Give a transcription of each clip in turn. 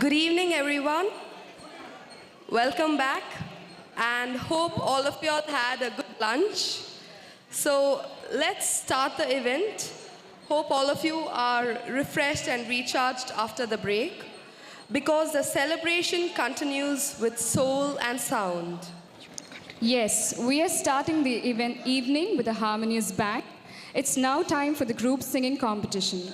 Good evening, everyone. Welcome back, and hope all of you all had a good lunch. So let's start the event. Hope all of you are refreshed and recharged after the break, because the celebration continues with soul and sound. Yes, we are starting the evening with a harmonious band. It's now time for the group singing competition.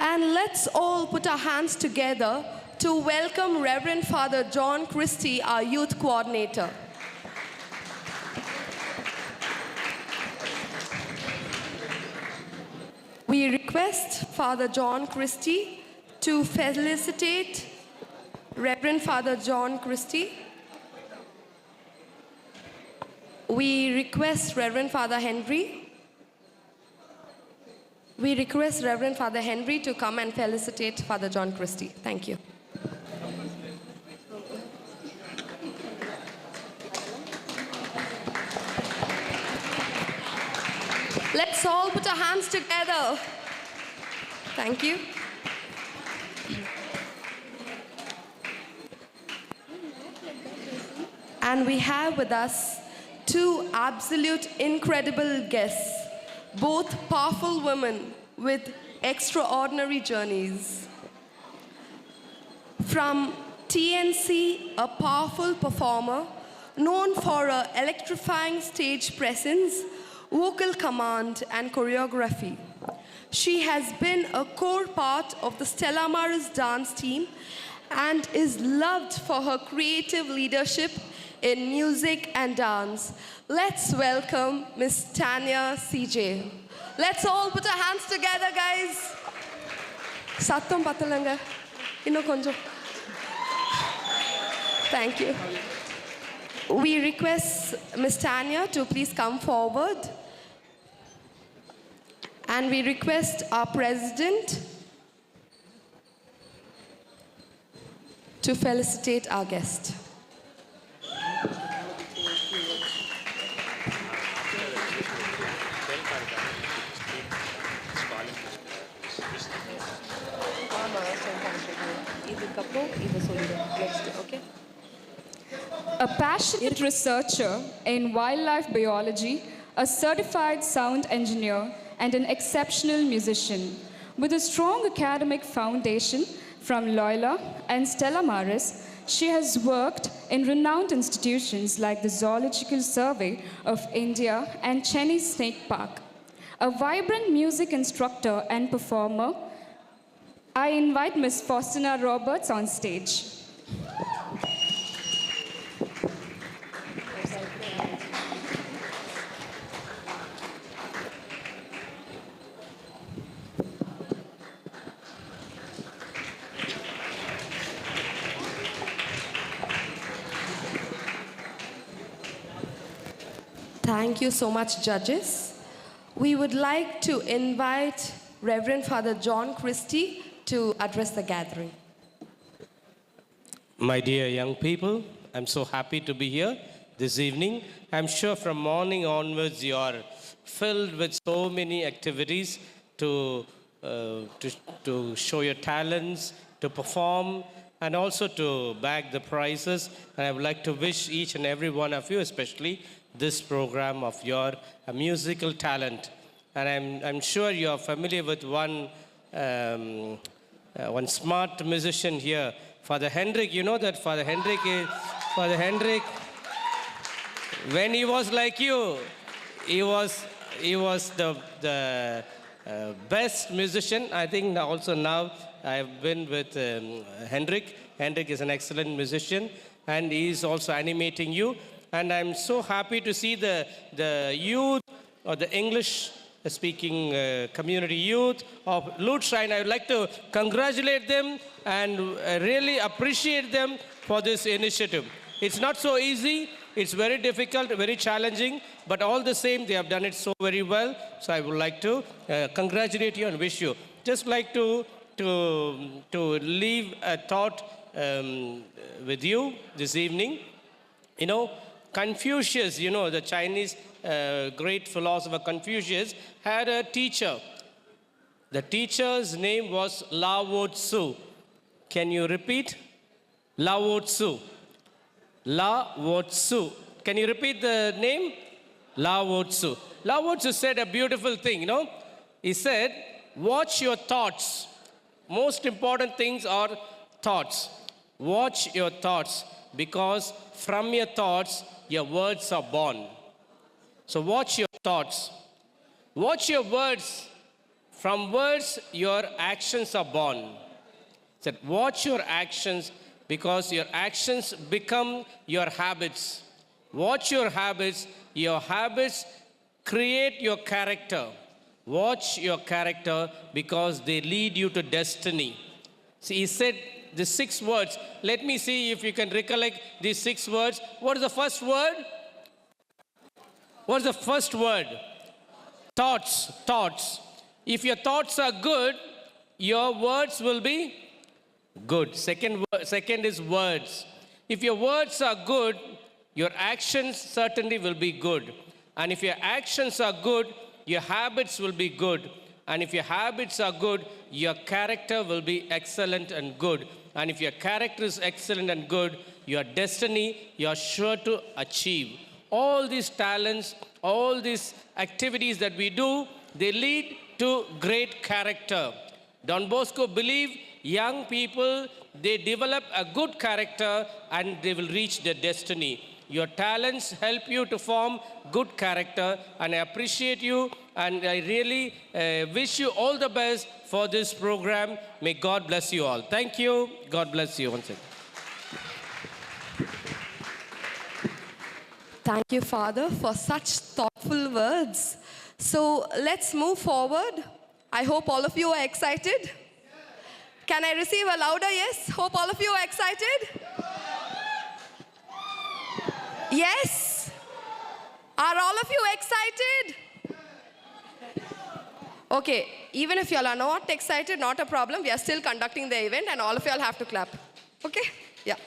And let's all put our hands together to welcome Reverend Father John Christie, our youth coordinator. We request Father John Christie to felicitate Reverend Father John Christie. We request Reverend Father Henry. We request Reverend Father Henry to come and felicitate Father John Christie. Thank you. Let's all put our hands together. Thank you. And we have with us two absolute incredible guests, both powerful women with extraordinary journeys. From TNC, a powerful performer known for her electrifying stage presence, vocal command, and choreography. She has been a core part of the Stella Maris dance team and is loved for her creative leadership in music and dance. Let's welcome Miss Tanya CJ. Let's all put our hands together, guys. Sattam pathalanga. Inno konjam. Thank you. We request Miss Tanya to please come forward. And we request our president to felicitate our guest. A passionate researcher in wildlife biology, a certified sound engineer, and an exceptional musician. With a strong academic foundation from Loyola and Stella Maris, she has worked in renowned institutions like the Zoological Survey of India and Chennai Snake Park. A vibrant music instructor and performer, I invite Ms. Faustina Roberts on stage. Thank you so much, judges. We would like to invite Reverend Father John Christie to address the gathering. My dear young people, I'm so happy to be here this evening. I'm sure from morning onwards you are filled with so many activities to show your talents, to perform, and also to bag the prizes. And I would like to wish each and every one of you, especially this program of your musical talent. And I'm sure you are familiar with one smart musician here, Father Hendrik. You know that Father Hendrik, when he was like you, he was the best musician. I think also now I've been with Hendrik. Hendrik is an excellent musician, and he is also animating you. And I'm so happy to see the youth or the English-speaking community youth of Lute Shrine. I would like to congratulate them and really appreciate them for this initiative. It's not so easy. It's very difficult, very challenging, but all the same, they have done it so very well. So I would like to congratulate you and wish you. Just like to leave a thought with you this evening. You know, Confucius, you know, the Chinese great philosopher Confucius, had a teacher. The teacher's name was Lao Tzu. Can you repeat? Lao Tzu. Lao Tzu. Can you repeat the name? Lao Tzu. Lao Tzu said a beautiful thing, He said, watch your thoughts. Most important things are thoughts. Watch your thoughts, because from your thoughts, your words are born. So watch your thoughts. Watch your words. From words, your actions are born. He said, watch your actions, because your actions become your habits. Watch your habits. Your habits create your character. Watch your character, because they lead you to destiny. See, he said the 6 words. Let me see if you can recollect these 6 words. What is the first word? What is the first word? Thoughts. Thoughts. If your thoughts are good, your words will be good. Second is words. If your words are good, your actions certainly will be good. And if your actions are good, your habits will be good. And if your habits are good, your character will be excellent and good. And if your character is excellent and good, your destiny, you are sure to achieve. All these talents, all these activities that we do, they lead to great character. Don Bosco believed young people, they develop a good character and they will reach their destiny. Your talents help you to form good character, and I appreciate you, and I really wish you all the best for this program. May God bless you all. Thank you. God bless you once again. Thank you, Father, for such thoughtful words. So let's move forward. I hope all of you are excited. Can I receive a louder yes? Hope all of you are excited. Yes? Are all of you excited? Okay, even if you all are not excited, not a problem. We are still conducting the event and all of you all have to clap. Okay? Yeah.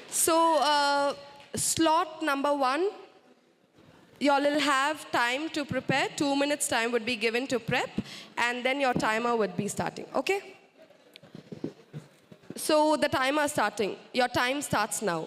So, slot number 1, you all will have time to prepare. 2 minutes time would be given to prep, and then your timer would be starting. Okay? So, the timer is starting. Your time starts now.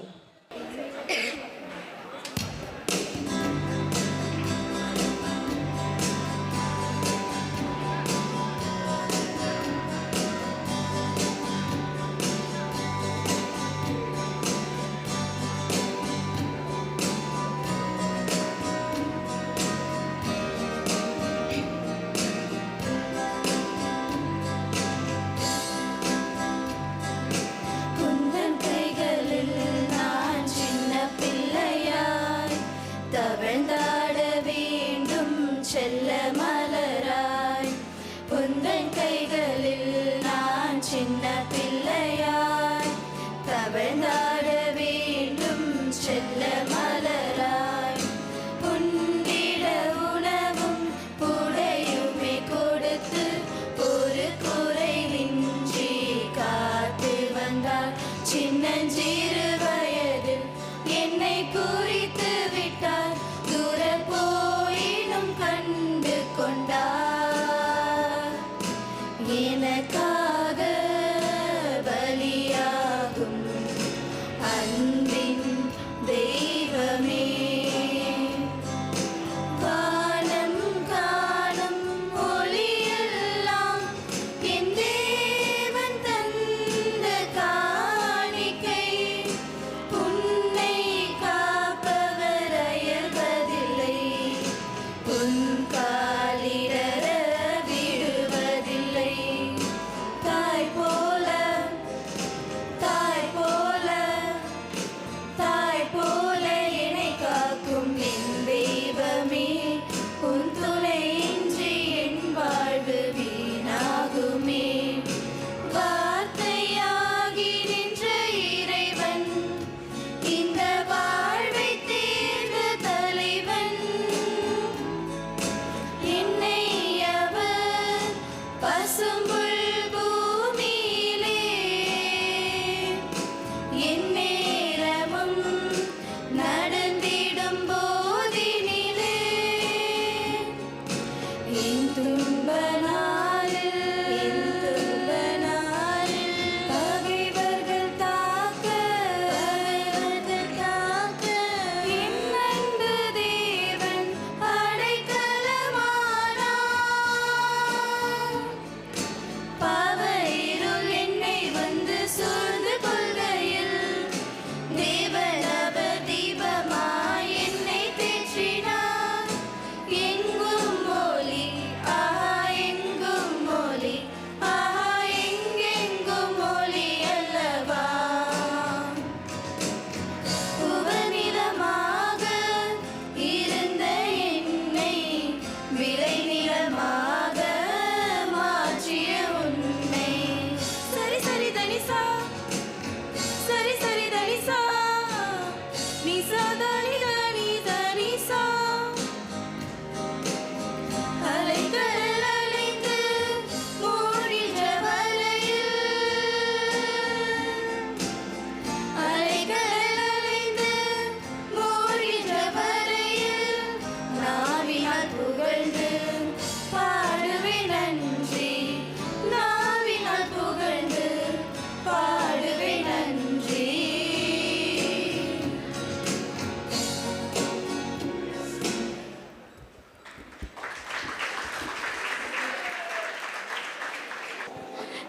Kundan கைகளில் நான் சின்ன பிள்ளை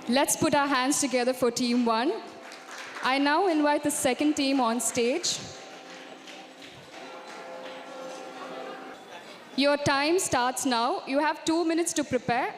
Let's put our hands together for Team 1. I now invite the second team on stage. Your time starts now. You have 2 minutes to prepare.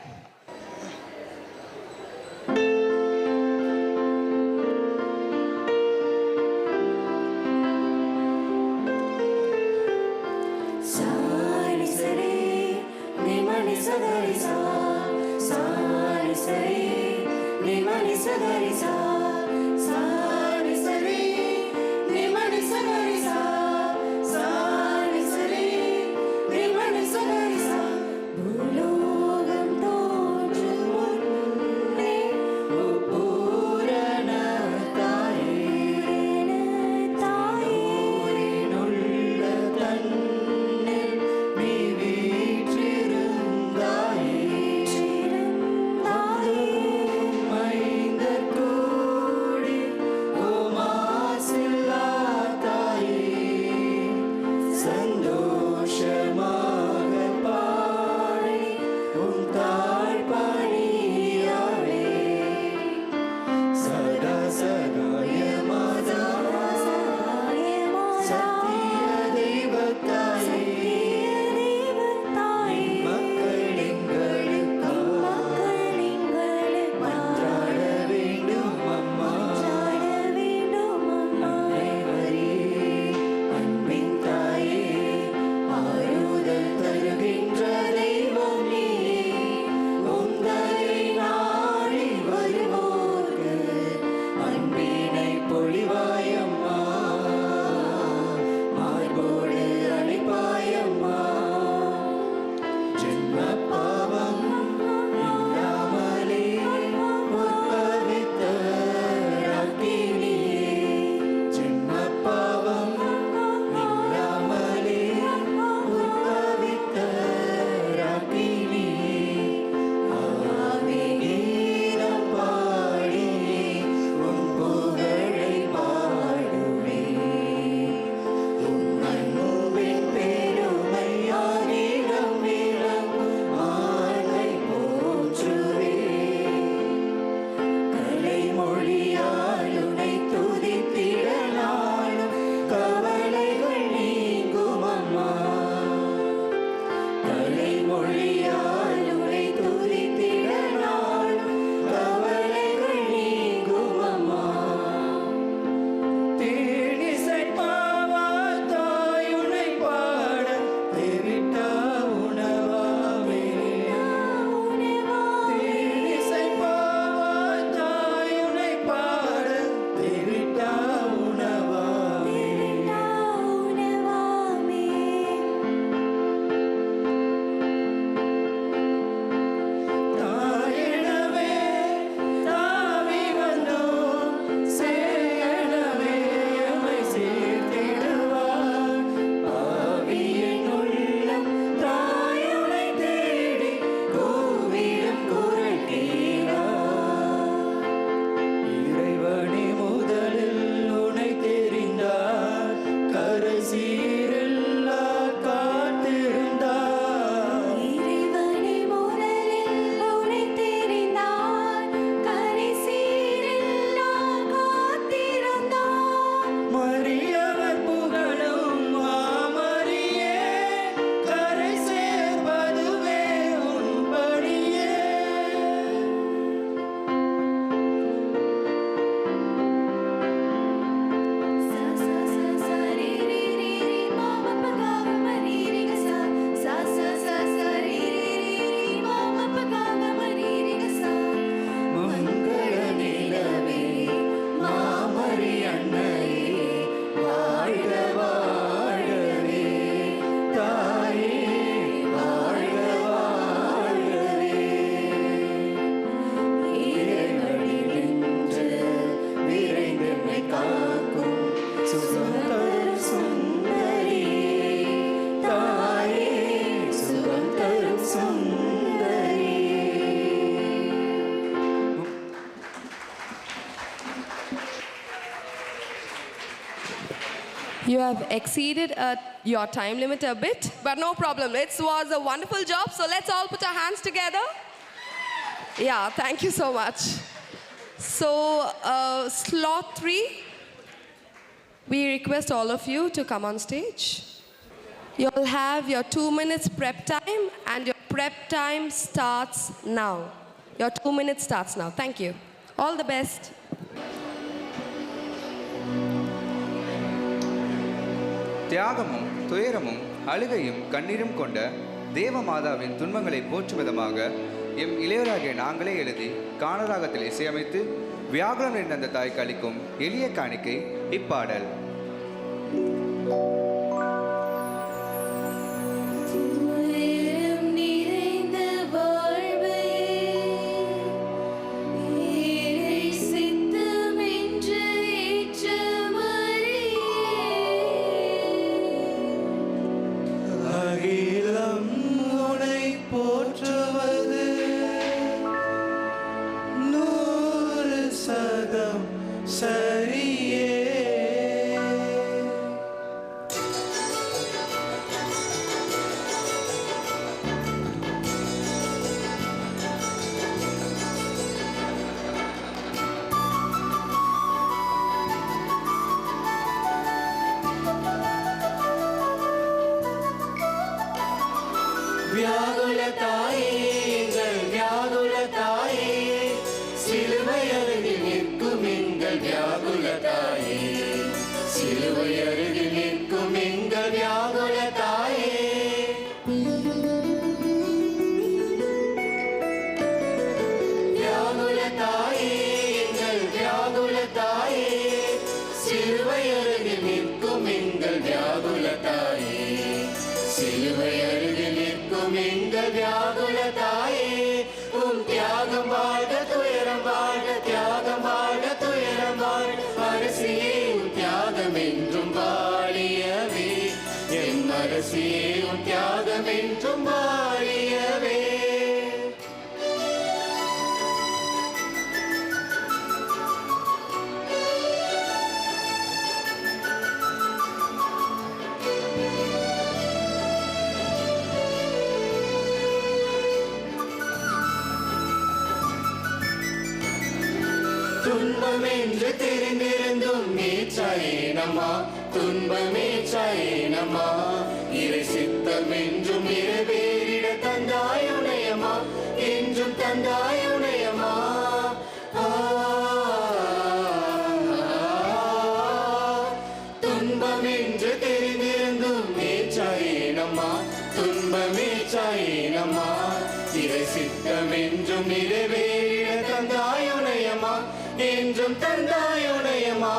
You have exceeded your time limit a bit, but no problem. It was a wonderful job, so let's all put our hands together. Yeah, thank you so much. So, slot 3, we request all of you to come on stage. You'll have your 2 minutes prep time, and your prep time starts now. Your 2 minutes starts now. Thank you. All the best. தியாகமும் துயரமும் அழுகையும் கண்ணீரும் கொண்ட தேவமாதாவின் துன்பங்களை போற்றும் விதமாக M இளையராகிய நாங்களே எழுதி கானராகத்தில் இசையமைத்து வியாகுலம் நிறைந்த அந்த தாய்க்கு அளிக்கும் எளிய காணிக்கை இப்பாடல். துன்பமென்று தெரிந்திருந்தும் நீச்சாயேனமா, துன்பமே சாயேனமா, இறை சித்தம் என்றும் நிறைவேறிட தந்தாயுணையமா, என்றும் தந்தாயுணையமா. துன்பமென்று தெரிந்திருந்தும் நீச்சாயேனமா, துன்பமே சாயேனமா, இறை சித்தம் என்றும் நிறைவேறிட தந்தாயுணையமா, என்றும் தந்தாயுணையமா.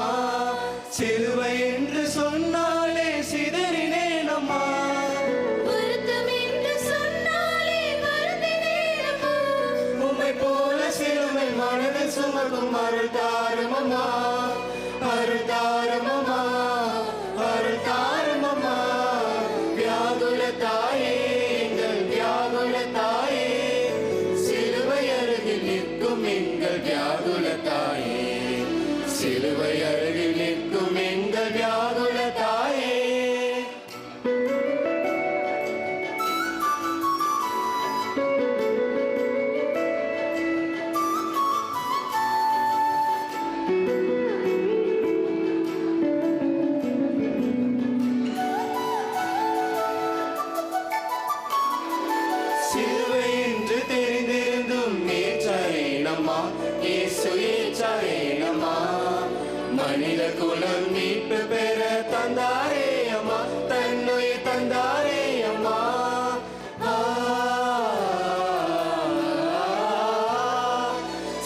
சிலுவை என்று சொன்னாலே சிதறினேனம்மா, வருத்தம் என்று சொன்னாலே வருந்தினேனம்மா, உம்மை போல சிலுவை மனதில் சுமக்கும் அருள் தாருமம்மா, அருள் தாருமம்மா, அருள் தாருமம்மா. வியாகுல தாயே, எங்கள் வியாகுல தாயே, சிலுவை அருகில் நிற்கும் எங்கள் வியாகுல தாயே, சிலுவை அருகில் நிற்கும் எங்கள் வியாகுல தாயே. சிலுவை என்று தெரிந்திருந்தும் நேற்றாரேனம்மா, இயேசு ஏற்றாரேனம்மா, மனித குலம் மீட்பு பெற தந்தாரே அம்மா, தன்னுயிர் தந்தாரே அம்மா.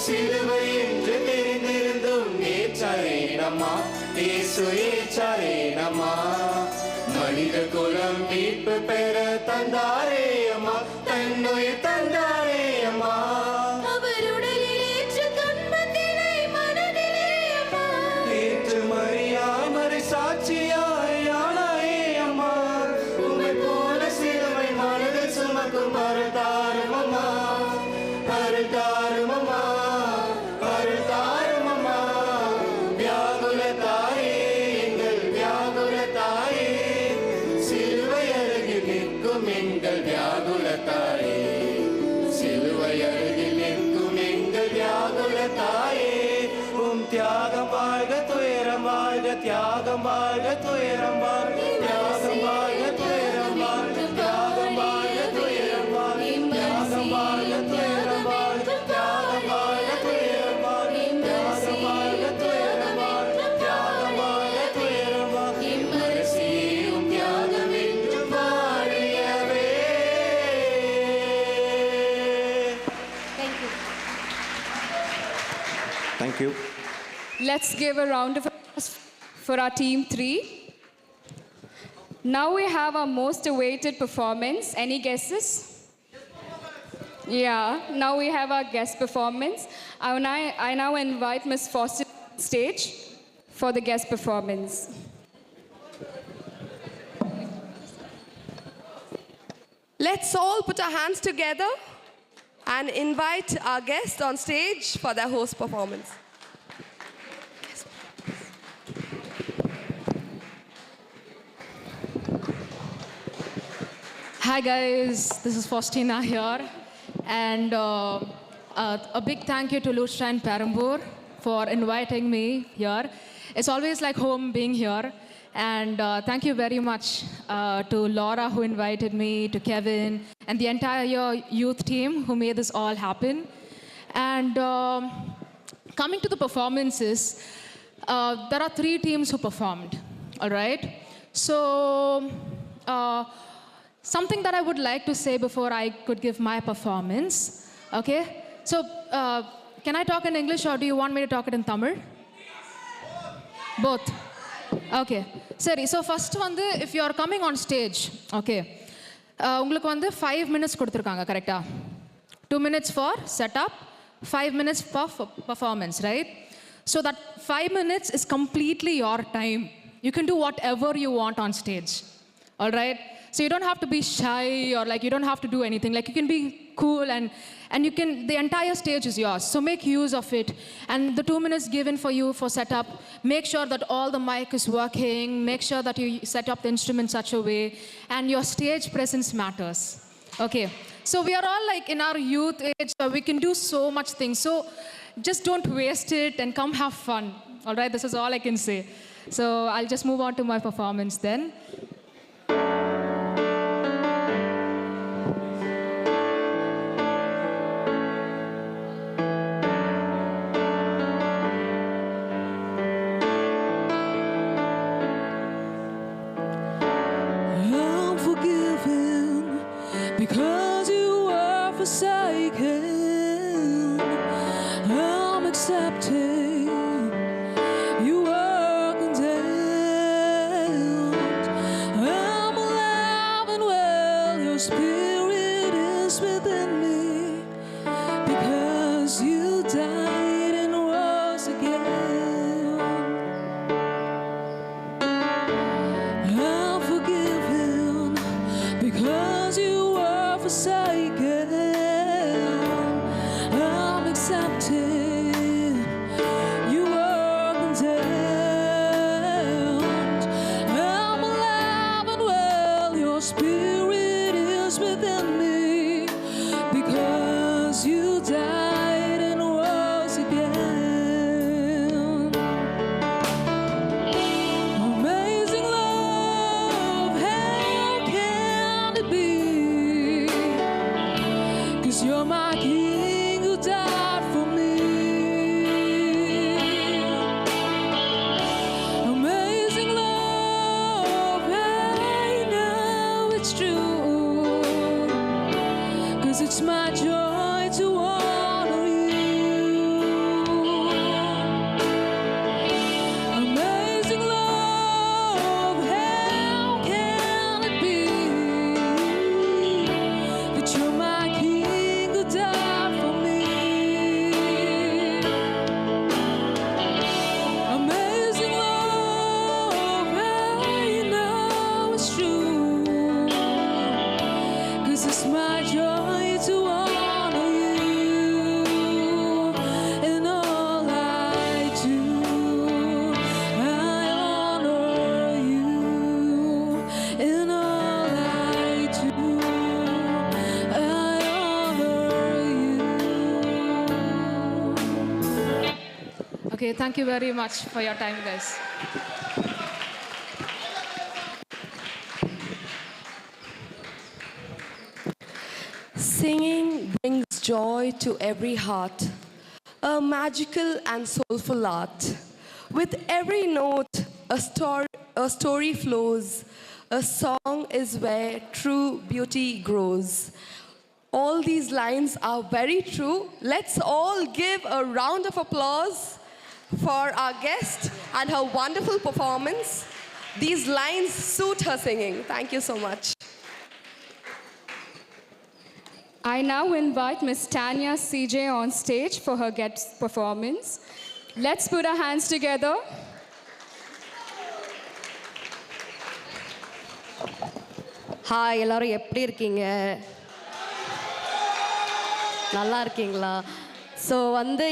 சிலுவை என்று தெரிந்திருந்தும் நேற்றாரேனம்மா, இயேசு ஏற்றாரேனம்மா, மனித குலம் மீட்பு பெற தந்தாரே அம்மா, தன்னுயிர் தந்தாரே அம்மா. அவர் உடலில் ஏற்ற துன்பத்தினை மனதிலே அம்மா, ஏற்று மறியாமறை சாட்சியாயானாயே அம்மா, உம்மை போல சிலுவை மனதில் சுமக்கும் அருள் தாருமம்மா, அருள் தாருமம்மா, அருள் தாருமம்மா. வியாகுல தாயே, எங்கள் வியாகுல தாயே, சிலுவை அருகில் நிற்கும் எங்கள் வியாகுல தாயே, சிலுவை அருகில் நிற்கும் எங்கள் வியாகுல தாயே. தியாகம் வாழ்க துயரம் வாழ்க தியாகம் வாழ்க துயரம் வாழ்க தியாகம் வாழ்க துயரம் வாழ்க தியாகம் வாழ்க துயரம் வாழ்க தியாகம் வாழ்க துயரம் வாழ்க தியாகம் வாழ்க துயரம் வாழ்க தியாகம் வாழ்க துயரம் வாழ்க இம்மரசியும் தியாகம் என்றும் வாழியவே. Thank you. Let's give a round of applause for our team 3. Now we have our most awaited performance. Any guesses? Yeah, now we have our guest performance. I now invite Ms. Foster on stage for the guest performance. Let's all put our hands together and invite our guest on stage for their host performance. Hi guys, this is Faustina here, and a big thank you to Lustra and Perambur for inviting me here. It's always like home being here, and thank you very much to Laura who invited me, to Kevin, and the entire youth team who made this all happen. And coming to the performances, there are 3 teams who performed, all right? So, something that I would like to say before I could give my performance, okay? So, can I talk in English or do you want me to talk it in Tamil? Both. Okay. Sorry. So first வந்து, if you are coming on stage, okay, உங்களுக்கு வந்து 5 minutes கொடுத்துருக்காங்க, கரெக்டா? 2 minutes for setup, 5 minutes for performance, right? So that 5 minutes is completely your time. You can do whatever you want on stage, all right? So you don't have to be shy or like you don't have to do anything. Like you can be cool and you can, the entire stage is yours. So make use of it. And the 2 minutes given for you for setup, make sure that all the mic is working, make sure that you set up the instrument in such a way, and your stage presence matters. Okay. So we are all like in our youth age, so we can do so much things. So just don't waste it and come have fun. All right, this is all I can say. So I'll just move on to my performance then. I'm forgiven because you were forsaken. I'm accepting you were condemned. I'm alive and well, your spirit is within me because you died and rose again. I'm forgiven because you were forsaken. I'm accepted. You were condemned. I'm alive and well. Your spirit is within me because you died and rose again. Amazing love, how can it be? 'Cause you're my king who died for me. Amazing love, I know it's true. 'Cause it's my joy to honor you. Amazing love, how can it be that you're my king who died for me? Amazing love, I know it's true. 'Cause it's my joy to honor you in all I do. I honor you in all I do. I honor you. Okay, thank you very much for your time, guys. Singing brings joy to every heart, a magical and soulful art. With every note, a story flows. A song is where true beauty grows. All these lines are very true. Let's all give a round of applause for our guest and her wonderful performance. These lines suit her singing. Thank you so much. I now invite Miss Tanya CJ on stage for her guest performance. Let's put our hands together. Hi எல்லாரும் எப்படி இருக்கீங்க? நல்லா இருக்கீங்களா? So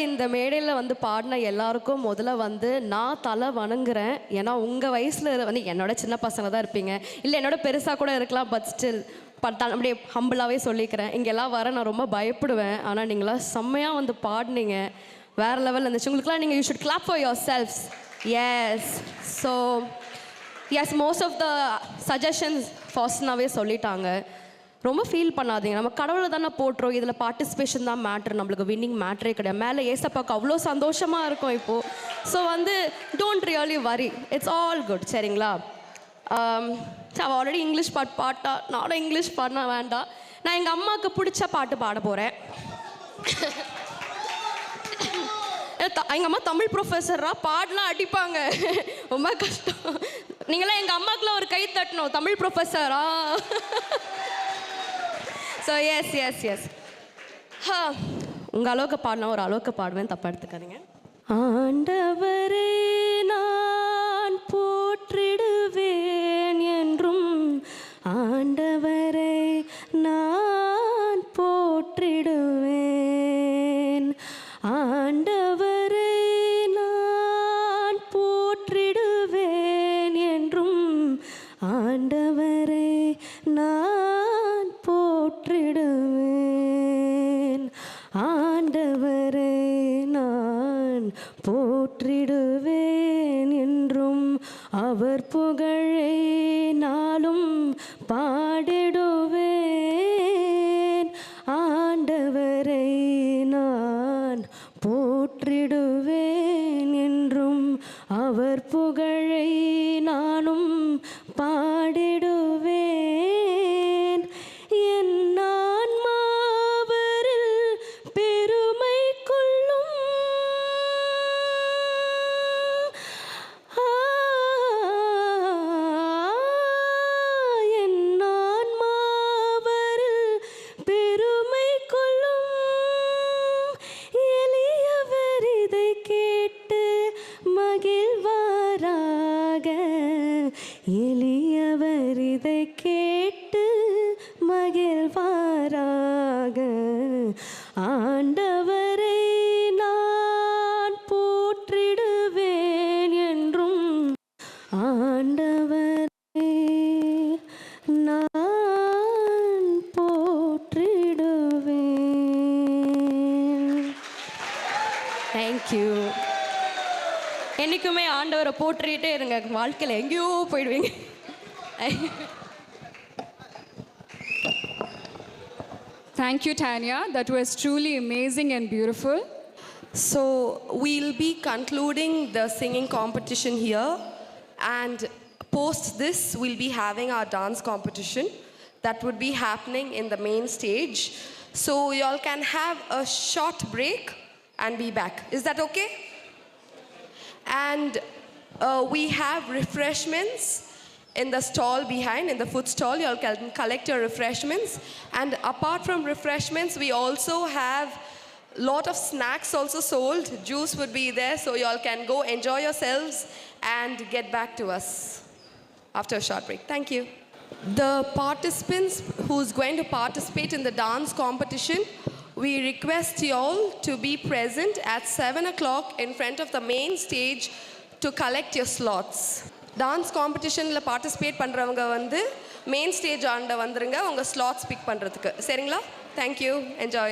இந்த மேடையில் பாடின எல்லாருக்கும் முதல்ல நான் தலை வணங்குறேன். ஏன்னா உங்கள் வயசில் என்னோட சின்ன பசங்க தான் இருப்பீங்க, இல்லை என்னோட பெருசாக கூட இருக்கலாம். பட் ஸ்டில் அப்படியே ஹம்பிளாகவே சொல்லிக்கிறேன். இங்கெல்லாம் வர நான் ரொம்ப பயப்படுவேன். ஆனால் நீங்களாம் செம்மையாக பாடினீங்க, வேறு லெவலில் இருந்துச்சு. உங்களுக்குலாம் நீங்கள் you should clap for yourselves. Yes. So yes, most of the suggestions ஃபர்ஸ்ட்னாவே சொல்லிட்டாங்க. ரொம்ப ஃபீல் பண்ணாதீங்க, நம்ம கடவுளை தானே போட்டுறோம். இதில் பார்ட்டிசிபேஷன் தான் மேட்ரு, நம்மளுக்கு வின்னிங் மேட்ரே கிடையாது. மேலே ஏசப்பாக்கு அவ்வளோ சந்தோஷமாக இருக்கும் இப்போது. ஸோ டோன்ட் ரியலி வரி, இட்ஸ் ஆல் குட். சரிங்களா? அவள் ஆல்ரெடி இங்கிலீஷ் பாட்டா, நானும் இங்கிலீஷ் பாடினா வேண்டாம். நான் எங்கள் அம்மாவுக்கு பிடிச்ச பாட்டு பாட போகிறேன். எங்கள் அம்மா தமிழ் ப்ரொஃபஸராக பாடலாம் அடிப்பாங்க, ரொம்ப கஷ்டம். நீங்களாம் எங்கள் அம்மாவுக்குலாம் ஒரு கை தட்டணும், தமிழ் ப்ரொஃபஸரா. ஸோ எஸ் எஸ் எஸ், உங்கள் அளவுக்கு பாடினா ஒரு அளவுக்கு பாடுவேன், தப்பாக எடுத்துக்காதீங்க. ஆண்டவரே நான் போற்றிடுவேன் என்றும், ஆண்டவரே நான் போற்றிடுவேன், ஆண்டவரே நான் போற்றிடுவேன் என்றும், ஆண்டவரே நான் போற்றிடுவேன், ஆண்டவரே நான் போற்றிடுவேன் என்றும், அவர் புகழை நாளும் பாடிடுவேன், ஆண்டவரை நான் போற்றிடுவேன் என்றும், அவர் புகழை நானும் பாடிடுவேன். என் ஆன்மாவரில் பெருமை கொள்ளும், என் ஆன்மாவரில் பெருமை கொள்ளும், எளியவர் இதை கேட்டு மகிழ்வாராக, எளியவர் இதை கேட்டு மகிழ்வாராக, ஆண்டவரை நான் போற்றிடுவேன் என்றும், ஆண்டவரை நான் போற்றிடுவேன். தேங்க்யூ. என்றைக்குமே ஆண்டவரை போற்றிட்டே இருங்க, வாழ்க்கையில் எங்கேயோ போயிடுவீங்க. Thank you, Tanya. That was truly amazing and beautiful. So we'll be concluding the singing competition here, and post this we'll be having our dance competition that would be happening in the main stage. So y'all can have a short break and be back. Is that okay? And we have refreshments in the stall behind, in the food stall. You all can collect your refreshments. And apart from refreshments, we also have lot of snacks also sold. Juice would be there, so you all can go enjoy yourselves and get back to us after a short break. Thank you. The participants who's going to participate in the dance competition, we request you all to be present at 7 o'clock in front of the main stage to collect your slots. Dance competitionல participate பண்றவங்க main stage ஆண்ட வந்துருங்க உங்க slots pick பண்றதுக்கு. சரிங்களா? Thank you. Enjoy.